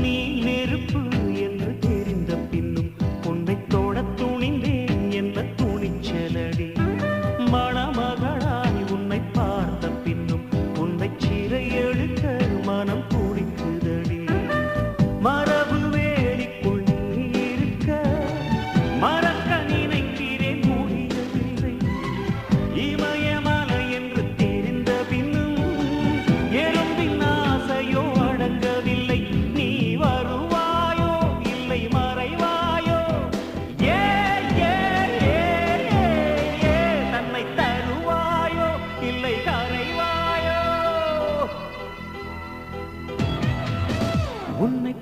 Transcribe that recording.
நீ நெருப்பு என்று தெரிந்த பின்னும் உன்னை தொட துணிந்தேன் என்ற துணிச்சலடி. மணமகளாய் உன்னை பார்த்த பின்னும் உன்னை சிறை எடுக்க மனம் துடிக்குதடி. மரபு வேலிக்குள் நீ இருக்க மறக்க நினைக்கிறேன் முடியவில்லை. இமயமலை என்று தெரிந்த பின்னும் எறும்பின் ஆசையோ அடங்கவில்லை. நீ வருவாயோ இல்லை மறைவாயோ? ஏ ஏ ஏ ஏ தன்னை தருவாயோ இல்லை கரைவாயோ? உன்னை